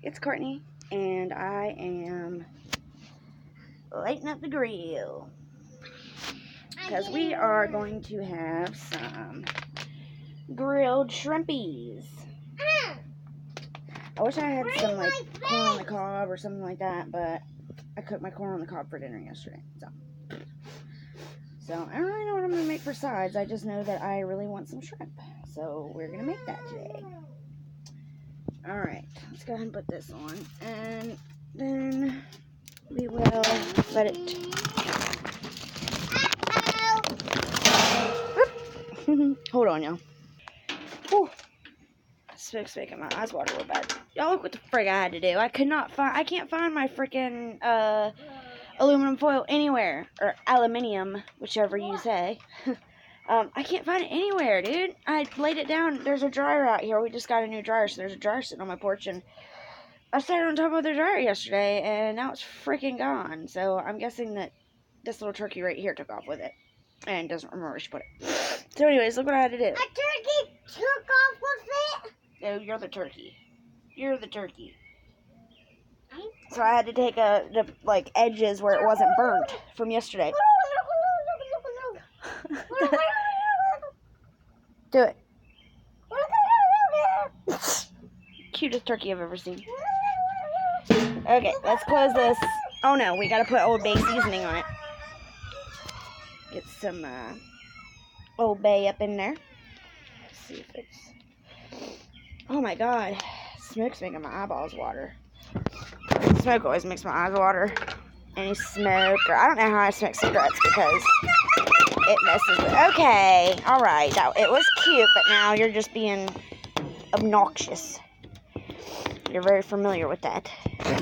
it's Courtney, and I am lighting up the grill because we are going to have some grilled shrimpies. I wish I had some like corn on the cob or something like that, but I cooked my corn on the cob for dinner yesterday. So I don't really know what I'm going to make for sides. I just know that I really want some shrimp. So we're going to make that today. Alright, let's go ahead and put this on. And then we will let it... Hold on, y'all. Whew. Smoke's making my eyes water real bad. Y'all, look what the frig I had to do. I can't find my freaking aluminum foil anywhere. Or aluminium, whichever you say. I can't find it anywhere, dude. I laid it down. There's a dryer out here. We just got a new dryer, so there's a dryer sitting on my porch, and I sat on top of the dryer yesterday, and now it's freaking gone. So I'm guessing that this little turkey right here took off with it, and doesn't remember where she put it. So anyways, look what I had to do. A turkey took off with it? No, you're the turkey. You're the turkey. So I had to take the like edges where it wasn't burnt from yesterday. Do it. Cutest turkey I've ever seen. Okay, let's close this. Oh no, we gotta put Old Bay seasoning on it. Get some Old Bay up in there. Let's see if it's... Oh my god, smoke's making my eyeballs water. Smoke always makes my eyes water. Any smoke, or I don't know how I smoke cigarettes because it messes with... Okay, alright, it was cute, but now you're just being obnoxious. You're very familiar with that. So.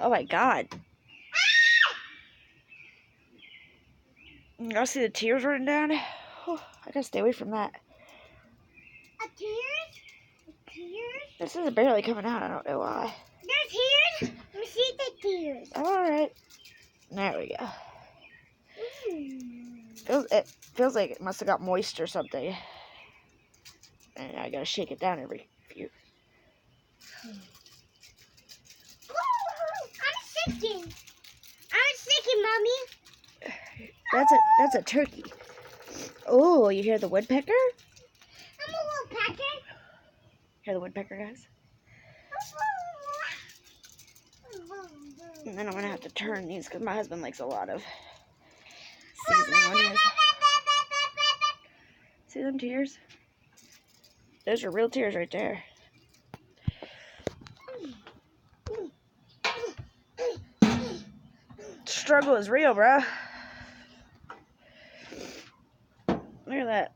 Oh my god. Y'all see the tears running down? Oh, I gotta stay away from that. Tears? This is barely coming out, I don't know why. There's tears? Let me see the tears. Alright. There we go. It feels like it must have got moist or something. And I gotta shake it down every few. I'm sicking, Mommy. That's a turkey. Oh, you hear the woodpecker? I'm a woodpecker. Hear the woodpecker, guys? And then I'm gonna have to turn these because my husband likes a lot of seasoning on his. See them tears? Those are real tears right there. Struggle is real, bro. Look at that.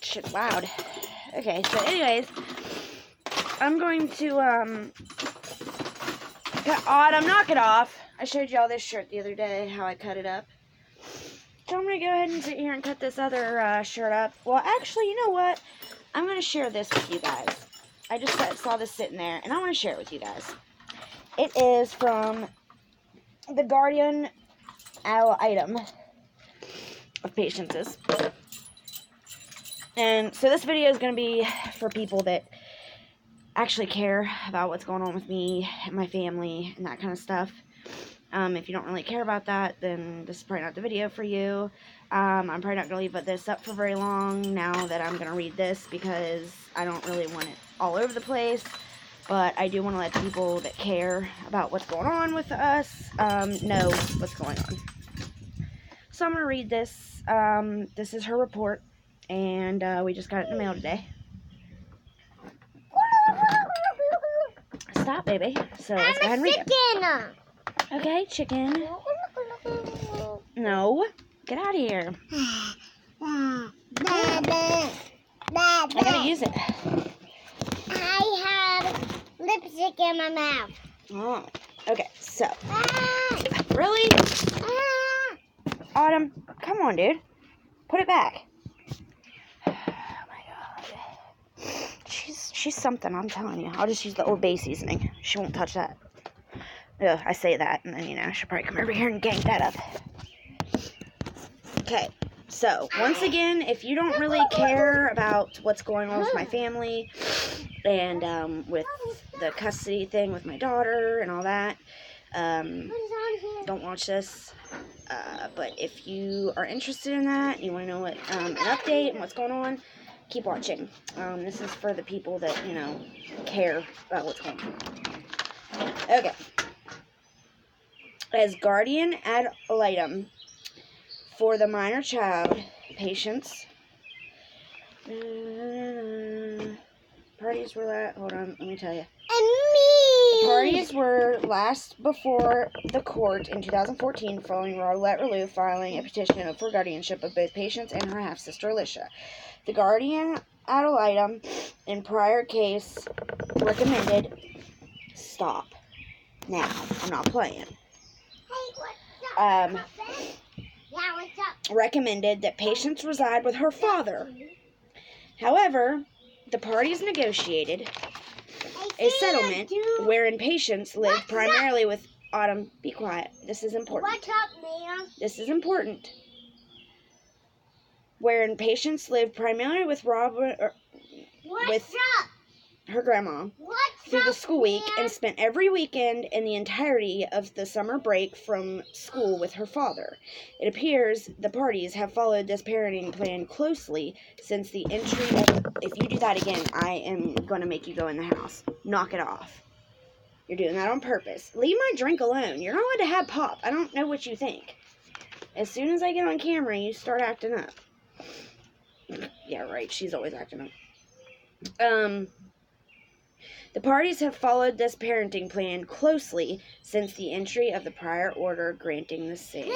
Shit's loud. Okay, so anyways, I'm going to Autumn, knock it off. I showed y'all this shirt the other day, how I cut it up. So I'm going to go ahead and sit here and cut this other shirt up. Well, actually, you know what? I'm going to share this with you guys. I just saw this sitting there, and I want to share it with you guys. It is from the Guardian item of Patience's. And so this video is going to be for people that actually care about what's going on with me and my family and that kind of stuff. If you don't really care about that, then this is probably not the video for you. I'm probably not going to leave this up for very long now that I'm going to read this because I don't really want it all over the place. But I do want to let people that care about what's going on with us know what's going on. So I'm going to read this. This is her report, and we just got it in the mail today. Stop, baby. So let's go ahead and read it. Okay, chicken. No. Get out of here. I gotta use it. I have lipstick in my mouth. Oh, okay, so. Really? Autumn, come on, dude. Put it back. Oh my god. She's something, I'm telling you. I'll just use the Old Bay seasoning. She won't touch that. Ugh, I say that, and then, I should probably come over here and gank that up. Okay, so, once again, if you don't really care about what's going on with my family, and, with the custody thing with my daughter and all that, don't watch this. But if you are interested in that, and you want to know what, an update and what's going on, keep watching. This is for the people that, care about what's going on. Okay. As guardian ad litem for the minor child, patients, parties were hold on, let me tell you. And me! The parties were last before the court in 2014 following Roulette Rouleau filing a petition for guardianship of both patients and her half-sister Alicia. The guardian ad litem in prior case recommended stop. Now, I'm not playing. Hey, what's up? Yeah, what's up? Recommended that patients reside with her father. However, the parties negotiated a settlement wherein patients lived primarily with Autumn. Be quiet. This is important. What's up, ma'am? This is important. Wherein patients lived primarily with Robert, What's up? her grandma, What's through the up, school week ma'am? and spent every weekend and the entirety of the summer break from school with her father. It appears the parties have followed this parenting plan closely since the entry of... If you do that again, I am going to make you go in the house. Knock it off. You're doing that on purpose. Leave my drink alone. You're not allowed to have pop. I don't know what you think. As soon as I get on camera, you start acting up. Yeah, right. She's always acting up. The parties have followed this parenting plan closely since the entry of the prior order granting the same.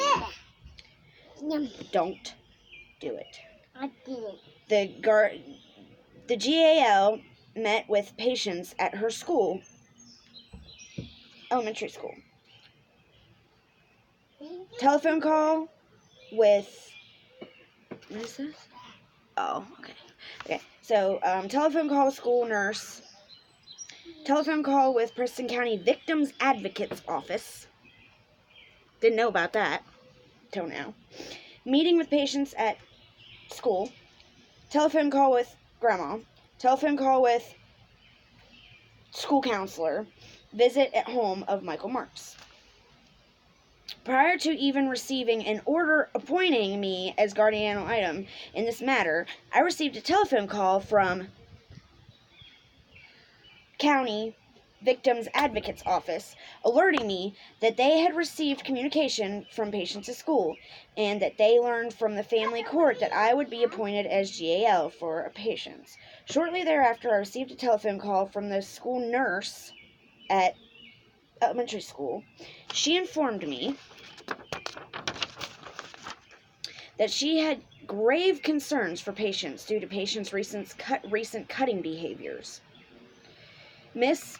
Don't do it. I did. The GAL met with patients at her school, elementary school. Telephone call with, what is this? Oh, okay. Okay, so, telephone call with school nurse. Telephone call with Preston County Victims Advocates Office. Didn't know about that till now. Meeting with patients at school. Telephone call with grandma. Telephone call with school counselor. Visit at home of Michael Marks. Prior to even receiving an order appointing me as guardian ad litem in this matter, I received a telephone call from County Victims Advocates Office alerting me that they had received communication from patients at school and that they learned from the family court that I would be appointed as GAL for patients. Shortly thereafter, I received a telephone call from the school nurse at elementary school. She informed me that she had grave concerns for patients due to patients' recent cutting behaviors. Miss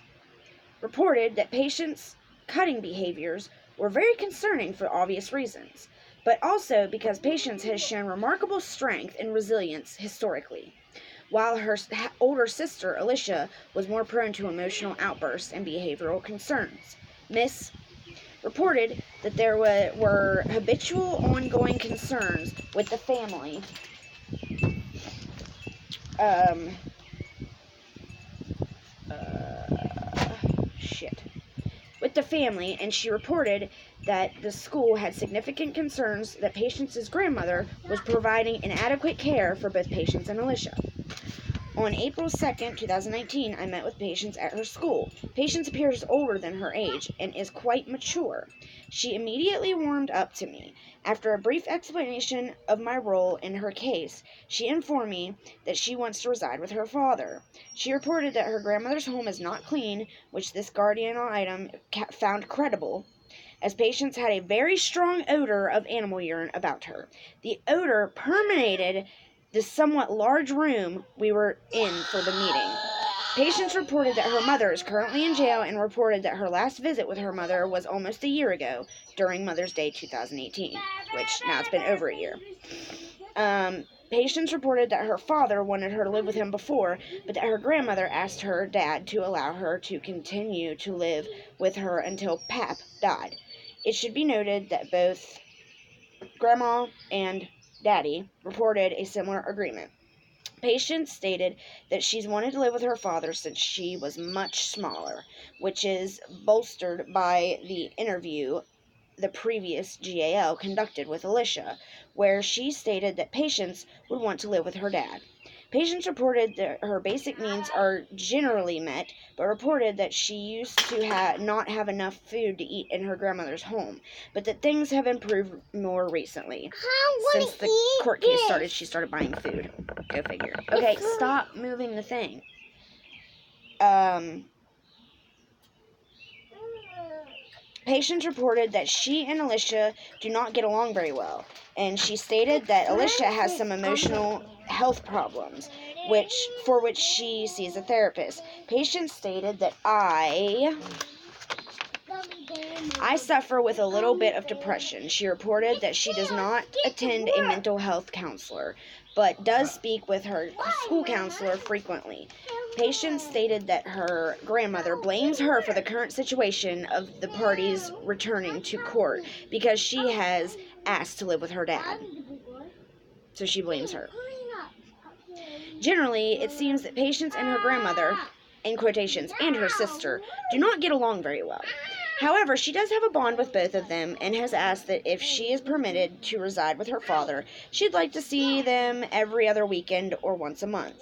reported that patients' cutting behaviors were very concerning for obvious reasons, but also because patients has shown remarkable strength and resilience historically, while her older sister, Alicia, was more prone to emotional outbursts and behavioral concerns. Miss reported that there were habitual ongoing concerns with the family. With the family, and she reported that the school had significant concerns that patients' grandmother was providing inadequate care for both patients and Alicia. On April 2nd, 2019, I met with Patience at her school. Patience appears older than her age and is quite mature. She immediately warmed up to me. After a brief explanation of my role in her case, she informed me that she wants to reside with her father. She reported that her grandmother's home is not clean, which this guardian ad litem found credible, as Patience had a very strong odor of animal urine about her. The odor permeated the somewhat large room we were in for the meeting. Patience reported that her mother is currently in jail and reported that her last visit with her mother was almost a year ago, during Mother's Day 2018, which now it's been over a year. Patience reported that her father wanted her to live with him before, but that her grandmother asked her dad to allow her to continue to live with her until Pap died. It should be noted that both Grandma and Daddy reported a similar agreement. Patience stated that she's wanted to live with her father since she was much smaller, which is bolstered by the interview the previous GAL conducted with Alicia, where she stated that Patience would want to live with her dad. Patience reported that her basic needs are generally met, but reported that she used to not have enough food to eat in her grandmother's home, but that things have improved more recently. Since the court case started, she started buying food. Go figure. Okay, stop moving the thing. Patience reported that she and Alicia do not get along very well, and she stated that Alicia has some emotional health problems, for which she sees a therapist. Patience stated that I suffer with a little bit of depression. She reported that she does not attend a mental health counselor, but does speak with her school counselor frequently. Patience stated that her grandmother blames her for the current situation of the parties returning to court because she has asked to live with her dad. So she blames her. Generally, it seems that Patience and her grandmother, in quotations, and her sister, do not get along very well. However, she does have a bond with both of them and has asked that if she is permitted to reside with her father, she'd like to see them every other weekend or once a month,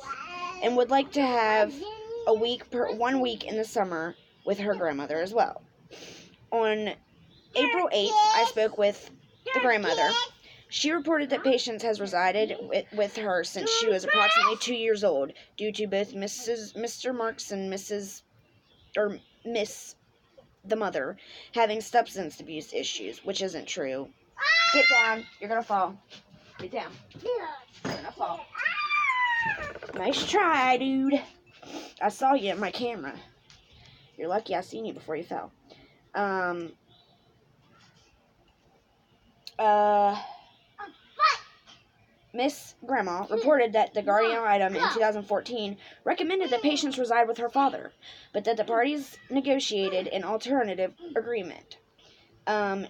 and would like to have 1 week in the summer with her grandmother as well. On April 8th, I spoke with the grandmother. She reported that Patience has resided with her since she was approximately 2 years old, due to both Mr. Marks and Miss, the mother, having substance abuse issues, which isn't true. Get down. You're gonna fall. Get down. You're gonna fall. Nice try, dude. I saw you in my camera. You're lucky I seen you before you fell. Miss Grandma reported that the guardian item in 2014 recommended that Patience reside with her father, but that the parties negotiated an alternative agreement.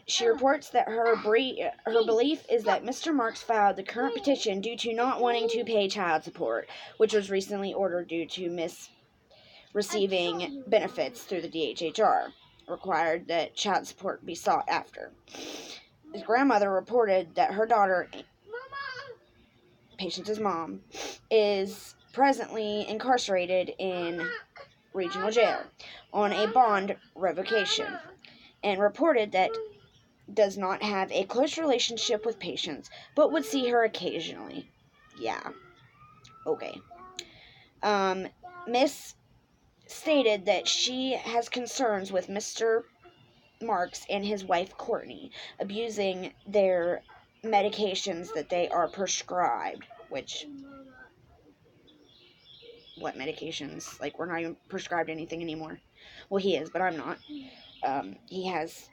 She reports that her belief is that Mr. Marks filed the current petition due to not wanting to pay child support, which was recently ordered due to Miss receiving benefits through the DHHR, required that child support be sought after. His grandmother reported that her daughter, Patience's mom, is presently incarcerated in regional jail on a bond revocation, and reported that does not have a close relationship with Patience, but would see her occasionally. Yeah. Okay. Miss stated that she has concerns with Mr. Marks and his wife Courtney abusing their medications that they are prescribed, which, what medications? Like, we're not even prescribed anything anymore. Well, he is, but I'm not. He has,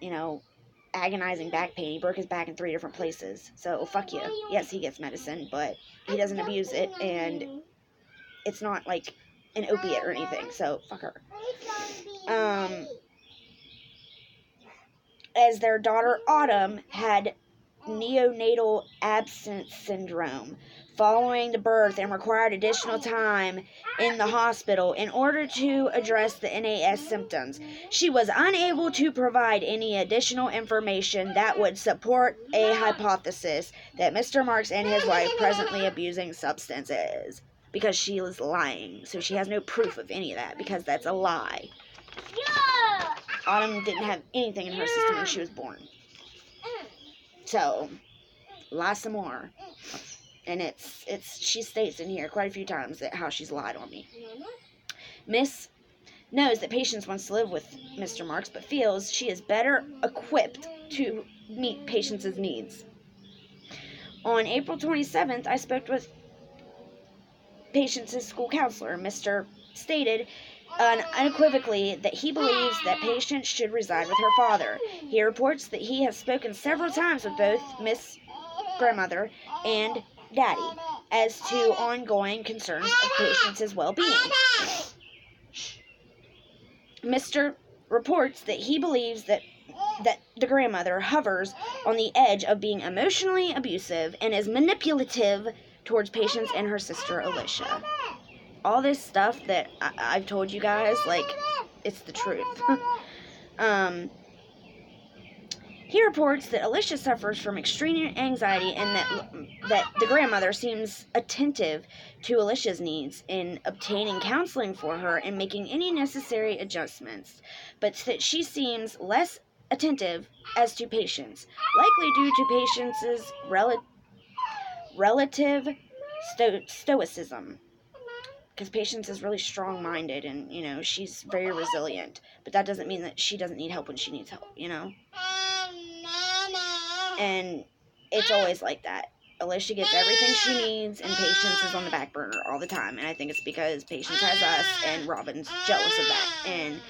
agonizing back pain. He broke his back in 3 different places. So, fuck you. Yes, he gets medicine, but he doesn't abuse it, and it's not like an opiate or anything. So, fuck her. As their daughter Autumn had neonatal absence syndrome following the birth and required additional time in the hospital in order to address the NAS symptoms. She was unable to provide any additional information that would support a hypothesis that Mr. Marks and his wife presently abusing substances, because she was lying. So she has no proof of any of that, because that's a lie. Autumn didn't have anything in her system when she was born. So, lie some more. And she states in here quite a few times that how she's lied on me. Miss knows that Patience wants to live with Mr. Marks, but feels she is better equipped to meet Patience's needs. On April 27th, I spoke with Patience's school counselor. Mr. stated unequivocally that he believes that Patience should reside with her father. He reports that he has spoken several times with both Miss Grandmother and Daddy. as to ongoing concerns of patients' well-being. Mr. reports that he believes that the grandmother hovers on the edge of being emotionally abusive and is manipulative towards patients and her sister Alicia. All this stuff that I've told you guys, like, it's the truth. He reports that Alicia suffers from extreme anxiety and that the grandmother seems attentive to Alicia's needs in obtaining counseling for her and making any necessary adjustments, but that she seems less attentive as to patients, likely due to patients' relative stoicism. Because Patience is really strong-minded and, you know, she's very resilient. But that doesn't mean that she doesn't need help when she needs help, you know? And it's always like that. Alicia gets everything she needs, and Patience is on the back burner all the time. And I think it's because Patience has us, and Robin's jealous of that. And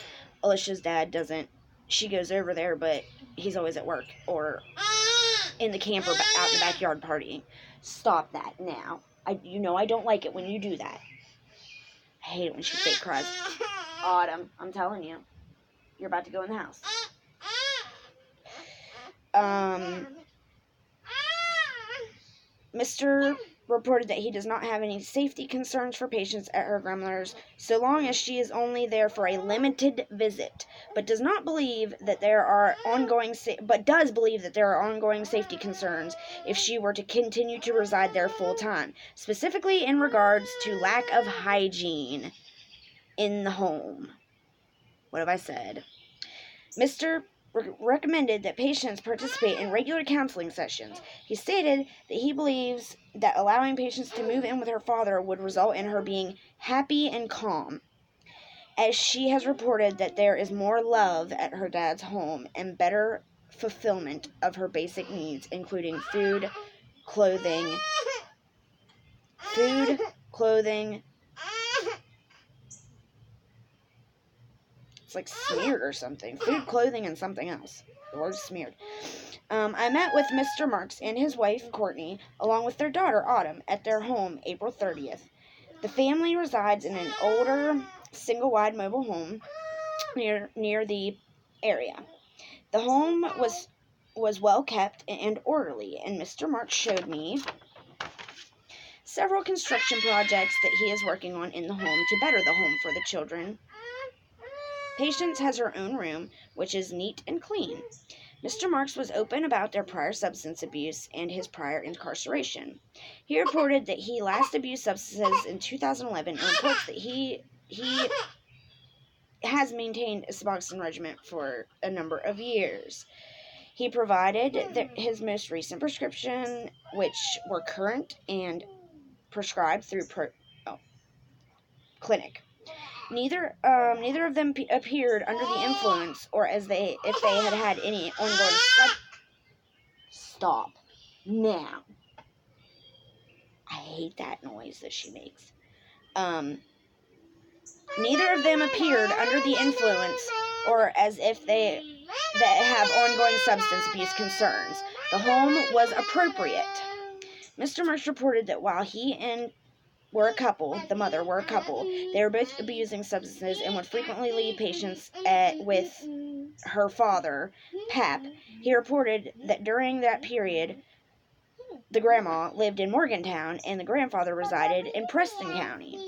Alicia's dad doesn't. She goes over there, but he's always at work or in the camper out in the backyard partying. Stop that now. You know I don't like it when you do that. I hate it when she fake cries. Autumn, I'm telling you. You're about to go in the house. Mr. reported that he does not have any safety concerns for patients at her grandmother's so long as she is only there for a limited visit, but does believe that there are ongoing safety concerns if she were to continue to reside there full time, specifically in regards to lack of hygiene in the home. What have I said? Mr. recommended that patients participate in regular counseling sessions. He stated that he believes that allowing patients to move in with her father would result in her being happy and calm, as she has reported that there is more love at her dad's home and better fulfillment of her basic needs, including food, clothing. It's like smeared or something. Food, clothing, and something else. The word's smeared. I met with Mr. Marks and his wife, Courtney, along with their daughter, Autumn, at their home April 30th. The family resides in an older, single-wide mobile home near the area. The home was well kept and orderly, and Mr. Marks showed me several construction projects that he is working on in the home to better the home for the children. Patience has her own room, which is neat and clean. Mr. Marks was open about their prior substance abuse and his prior incarceration. He reported that he last abused substances in 2011 and reports that he has maintained a Suboxone regimen for a number of years. He provided his most recent prescription, which were current and prescribed through clinic. Neither of them appeared under the influence or if they had any ongoing Stop. Now. I hate that noise that she makes. Neither of them appeared under the influence or as if they have ongoing substance abuse concerns. The home was appropriate. Mr. Marks reported that while he and the mother were a couple, they were both abusing substances and would frequently leave patients with her father, Pap. He reported that during that period, the grandma lived in Morgantown and the grandfather resided in Preston County,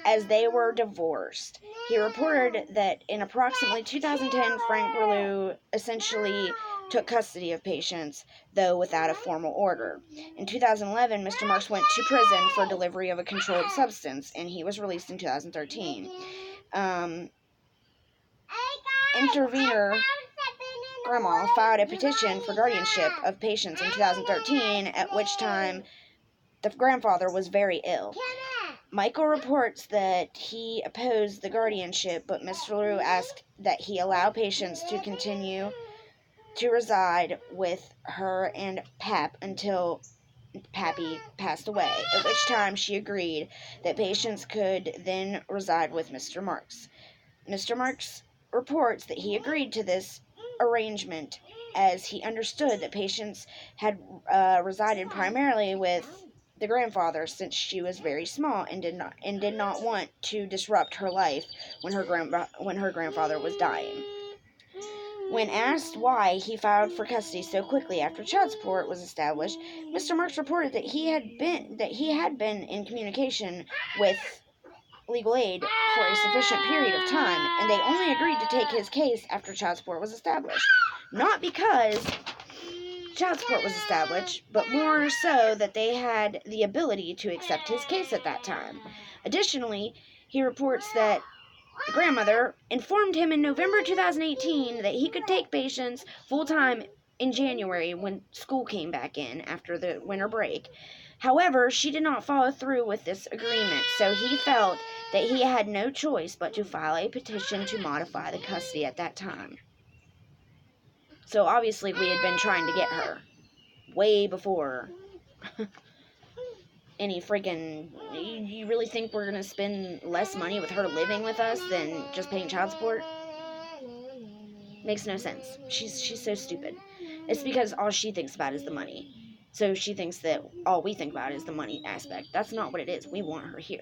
as they were divorced. He reported that in approximately 2010, Frank Rouleau essentially took custody of patients, though without a formal order. In 2011, Mr. Marks went to prison for delivery of a controlled substance, and he was released in 2013. Intervenor Grandma filed a petition for guardianship of patients in 2013, at which time the grandfather was very ill. Michael reports that he opposed the guardianship, but Mr. Rouleau asked that he allow patients to continue to reside with her and Pap until Pappy passed away, at which time she agreed that patients could then reside with Mr. Marks. Mr. Marks reports that he agreed to this arrangement as he understood that patients had resided primarily with the grandfather since she was very small and did not want to disrupt her life when her grandfather was dying. When asked why he filed for custody so quickly after child support was established, Mr. Marks reported that he had been in communication with legal aid for a sufficient period of time, and they only agreed to take his case after child support was established. Not because child support was established, but more so that they had the ability to accept his case at that time. Additionally, he reports that the grandmother informed him in November 2018 that he could take patients full-time in January when school came back in after the winter break. However, she did not follow through with this agreement, so he felt that he had no choice but to file a petition to modify the custody at that time. So obviously we had been trying to get her way before any freaking... You really think we're going to spend less money with her living with us than just paying child support? Makes no sense. She's so stupid. It's because all she thinks about is the money. So she thinks that all we think about is the money aspect. That's not what it is. We want her here.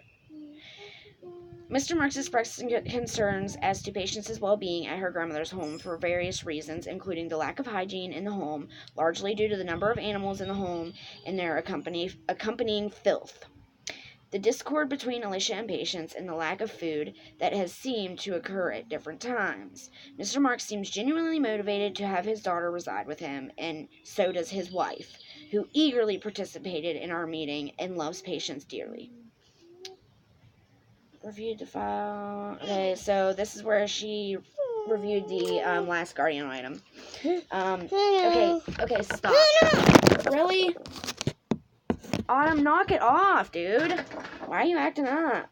Mr. Marks expressed concerns as to patients' well-being at her grandmother's home for various reasons, including the lack of hygiene in the home, largely due to the number of animals in the home and their accompanying filth. The discord between Alicia and patients, and the lack of food that has seemed to occur at different times. Mr. Marks seems genuinely motivated to have his daughter reside with him, and so does his wife, who eagerly participated in our meeting and loves patients dearly. Reviewed the file. Okay, so this is where she reviewed the last Guardian item. Okay, stop. Really? Autumn, knock it off, dude. Why are you acting up?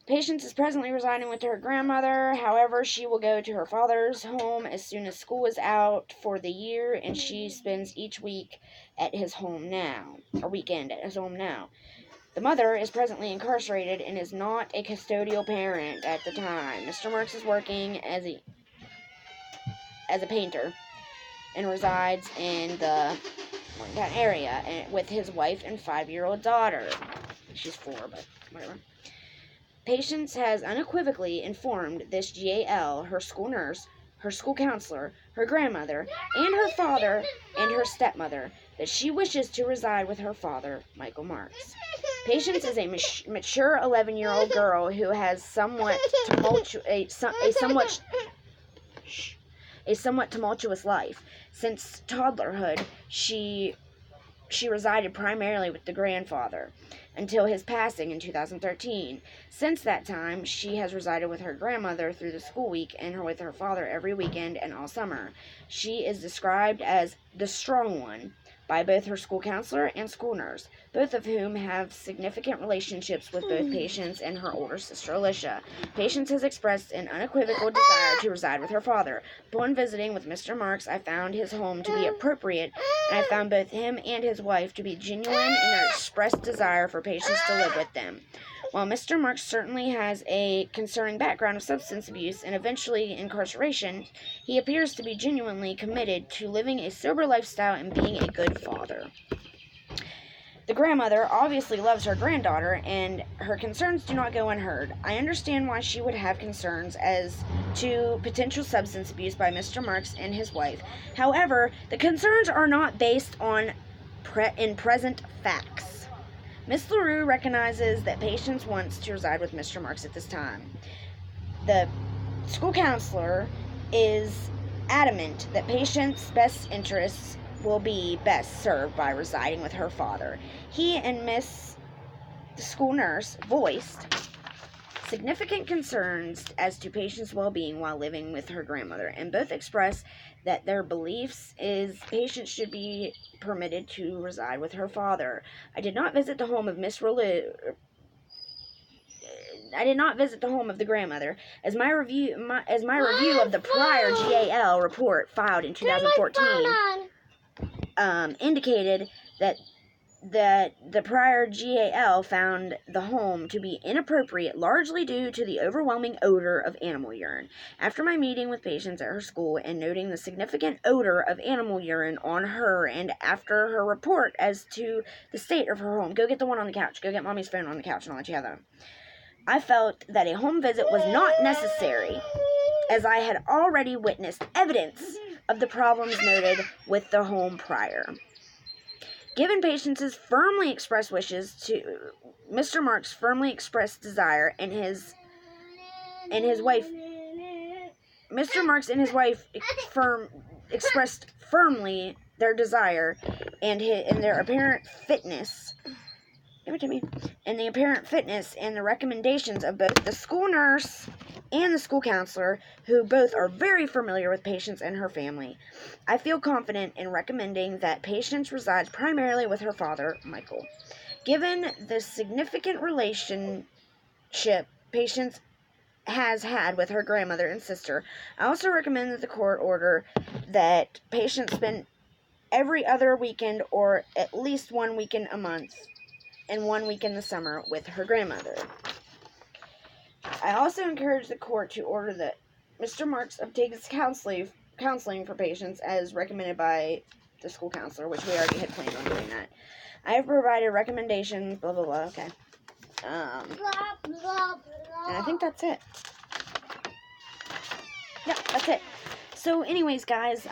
Patience is presently residing with her grandmother. However, she will go to her father's home as soon as school is out for the year, and she spends each week at his home now, or weekend at his home now. The mother is presently incarcerated and is not a custodial parent at the time. Mr. Marks is working as a painter and resides in the Morgantown area and with his wife and 5-year-old daughter. She's 4, but whatever. Patience has unequivocally informed this GAL, her school nurse, her school counselor, her grandmother, and her father and her stepmother that she wishes to reside with her father, Michael Marks. Patience is a mature 11-year-old girl who has a somewhat tumultuous life. Since toddlerhood, she resided primarily with the grandfather until his passing in 2013. Since that time, she has resided with her grandmother through the school week and with her father every weekend and all summer. She is described as the strong one by both her school counselor and school nurse, both of whom have significant relationships with both Patience and her older sister Alicia. Patience has expressed an unequivocal desire to reside with her father. Upon visiting with Mr. Marks, I found his home to be appropriate, and I found both him and his wife to be genuine in their expressed desire for Patience to live with them. While Mr. Marks certainly has a concerning background of substance abuse and eventually incarceration, he appears to be genuinely committed to living a sober lifestyle and being a good father. The grandmother obviously loves her granddaughter, and her concerns do not go unheard. I understand why she would have concerns as to potential substance abuse by Mr. Marks and his wife. However, the concerns are not based on present facts. Miss LaRue recognizes that Patience wants to reside with Mr. Marks at this time. The school counselor is adamant that Patience's best interests will be best served by residing with her father. He and Miss the school nurse voiced significant concerns as to Patience's well-being while living with her grandmother, and both expressed that their beliefs is Patience should be permitted to reside with her father. I did not visit the home of Miss LaRue. I did not visit the home of the grandmother, as my review of the prior GAL report filed in 2014 indicated that that the prior GAL found the home to be inappropriate, largely due to the overwhelming odor of animal urine. After my meeting with patients at her school and noting the significant odor of animal urine on her, and after her report as to the state of her home, go get the one on the couch, go get mommy's phone on the couch, and I'll let you have that, I felt that a home visit was not necessary, as I had already witnessed evidence of the problems noted with the home prior. Given patients' firmly expressed wishes to Mr. Marks' firmly expressed desire and his wife, Mr. Marks and his wife expressed firmly their desire and their apparent fitness. Give it to me. And the apparent fitness and the recommendations of both the school nurse and the school counselor, who both are very familiar with Patience and her family, I feel confident in recommending that Patience resides primarily with her father, Michael. Given the significant relationship Patience has had with her grandmother and sister, I also recommend that the court order that Patience spend every other weekend or at least one weekend a month and 1 week in the summer with her grandmother. I also encourage the court to order that Mr. Marks obtains counseling for Patience as recommended by the school counselor, which we already had planned on doing that. I have provided recommendations, blah, blah, blah, okay. And I think that's it. Yeah, that's it. So anyways, guys,